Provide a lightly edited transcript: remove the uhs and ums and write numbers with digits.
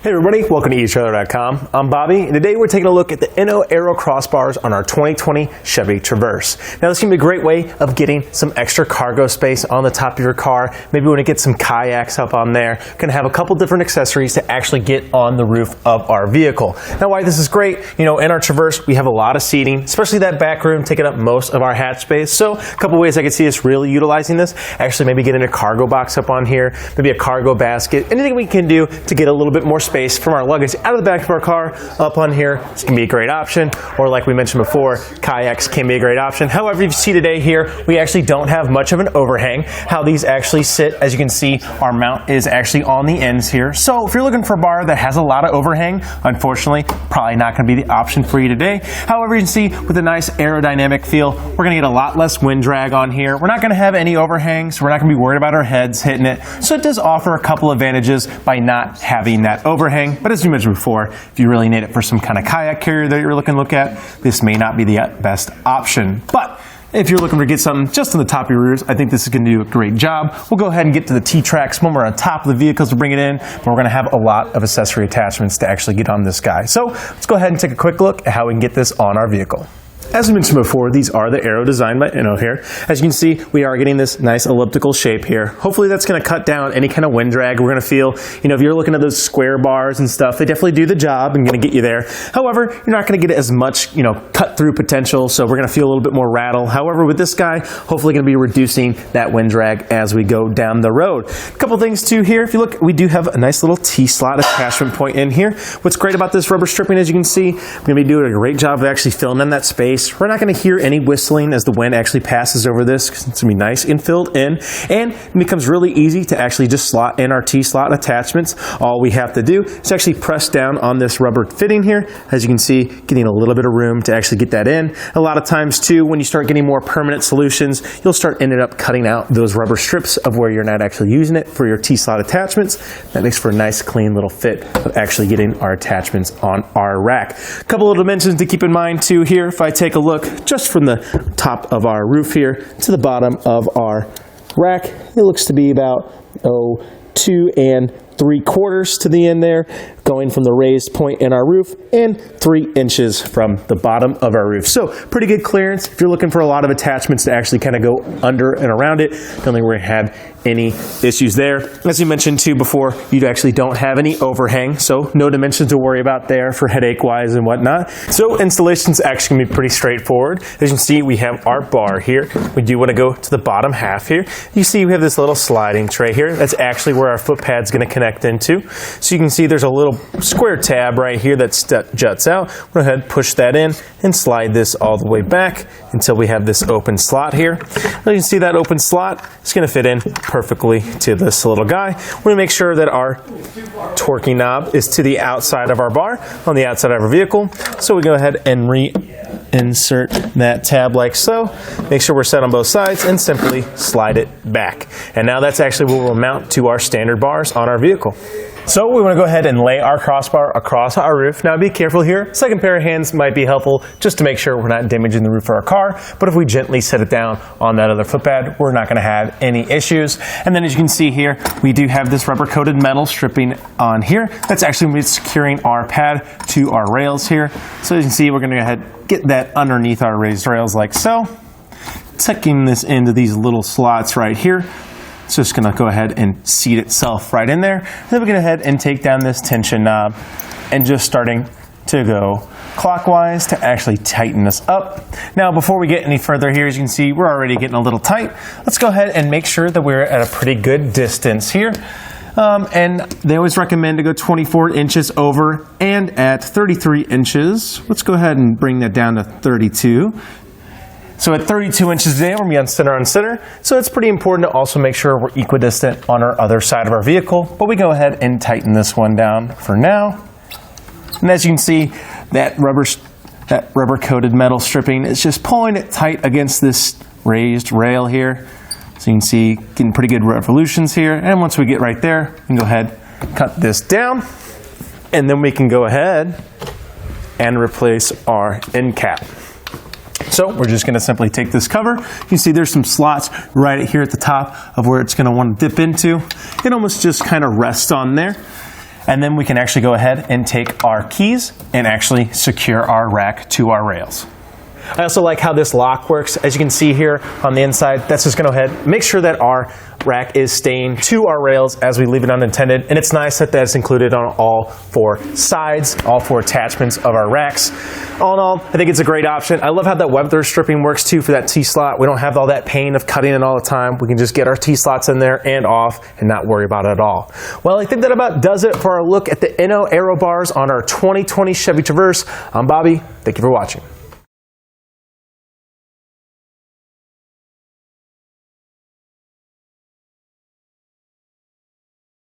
Hey everybody, welcome to etrailer.com. I'm Bobby, and today we're taking a look at the Inno Aero Crossbars on our 2020 Chevy Traverse. Now this can be a great way of getting some extra cargo space on the top of your car. Maybe you want to get some kayaks up on there. Going to have a couple different accessories to actually get on the roof of our vehicle. Now why this is great, in our Traverse we have a lot of seating, especially that back room taking up most of our hatch space. So a couple ways I could see us really utilizing this. Actually maybe getting a cargo box up on here, maybe a cargo basket, anything we can do to get a little bit more space from our luggage out of the back of our car up on here. This can be a great option, or like we mentioned before, kayaks can be a great option. However, you see today here, we actually don't have much of an overhang. How these actually sit, as you can see, our mount is actually on the ends here. So if you're looking for a bar that has a lot of overhang, unfortunately, probably not going to be the option for you today. However, you can see with a nice aerodynamic feel, we're going to get a lot less wind drag on here. We're not going to have any overhang, so we're not going to be worried about our heads hitting it. So it does offer a couple advantages by not having that overhang. But as you mentioned before, if you really need it for some kind of kayak carrier that you're looking to look at, this may not be the best option. But if you're looking to get something just on the top of your roof, I think this is going to do a great job. We'll go ahead and get to the T-tracks when we're on top of the vehicles to bring it in, but we're going to have a lot of accessory attachments to actually get on this guy. So let's go ahead and take a quick look at how we can get this on our vehicle. As we mentioned before, these are the Aero designed by Inno here. As you can see, we are getting this nice elliptical shape here. Hopefully that's going to cut down any kind of wind drag we're going to feel. If you're looking at those square bars and stuff, they definitely do the job and going to get you there. However, you're not going to get as much, cut through potential, so we're going to feel a little bit more rattle. However, with this guy, hopefully going to be reducing that wind drag as we go down the road. A couple things too here. If you look, we do have a nice little T-slot attachment point in here. What's great about this rubber stripping, as you can see, we're going to be doing a great job of actually filling in that space. We're not going to hear any whistling as the wind actually passes over this, because it's going to be nice and filled in, and it becomes really easy to actually just slot in our T-slot attachments. All we have to do is actually press down on this rubber fitting here. As you can see, getting a little bit of room to actually get that in. A lot of times too, when you start getting more permanent solutions, you'll start ending up cutting out those rubber strips of where you're not actually using it for your T-slot attachments. That makes for a nice clean little fit of actually getting our attachments on our rack. A couple of dimensions to keep in mind too here. If I take a look just from the top of our roof here to the bottom of our rack, it looks to be about 2 3/4 to the end there, going from the raised point in our roof, and 3 inches from the bottom of our roof. So pretty good clearance. If you're looking for a lot of attachments to actually kind of go under and around it, don't think we're going to have any issues there. As you mentioned too before, you actually don't have any overhang, so no dimensions to worry about there for headache wise and whatnot. So installation's actually going to be pretty straightforward. As you can see, we have our bar here. We do want to go to the bottom half here. You see we have this little sliding tray here. That's actually where our foot pad's going to connect into. So you can see there's a little square tab right here that juts out. Go ahead, push that in and slide this all the way back until we have this open slot here. Now you can see that open slot is going to fit in perfectly to this little guy. We're going to make sure that our torquing knob is to the outside of our bar, on the outside of our vehicle. So we go ahead and reinsert that tab like so. Make sure we're set on both sides and simply slide it back. And now that's actually what we'll mount to our standard bars on our vehicle. So we want to go ahead and lay our crossbar across our roof. Now be careful here. Second pair of hands might be helpful just to make sure we're not damaging the roof of our car. But if we gently set it down on that other footpad, we're not going to have any issues. And then as you can see here, we do have this rubber coated metal stripping on here. That's actually going to be securing our pad to our rails here. So as you can see, we're going to go ahead and get that underneath our raised rails like so. Tucking this into these little slots right here. It's just going to go ahead and seat itself right in there. And then we're going to go ahead and take down this tension knob and just starting to go clockwise to actually tighten this up. Now before we get any further here, as you can see, we're already getting a little tight. Let's go ahead and make sure that we're at a pretty good distance here. And they always recommend to go 24 inches over and at 33 inches. Let's go ahead and bring that down to 32. So at 32 inches today, we're going to be on center. So it's pretty important to also make sure we're equidistant on our other side of our vehicle. But we go ahead and tighten this one down for now. And as you can see, that rubber coated metal stripping is just pulling it tight against this raised rail here. So you can see getting pretty good revolutions here. And once we get right there, we can go ahead and cut this down. And then we can go ahead and replace our end cap. So we're just going to simply take this cover. You can see there's some slots right here at the top of where it's going to want to dip into. It almost just kind of rests on there. And then we can actually go ahead and take our keys and actually secure our rack to our rails. I also like how this lock works. As you can see here on the inside, that's just going to go ahead, make sure that our rack is staying to our rails as we leave it unintended. And it's nice that that's included on all four sides, all four attachments of our racks. All in all, I think it's a great option. I love how that weather stripping works too for that T-slot. We don't have all that pain of cutting it all the time. We can just get our T-slots in there and off and not worry about it at all. Well, I think that about does it for our look at the Inno Aero bars on our 2020 Chevy Traverse. I'm Bobby. Thank you for watching.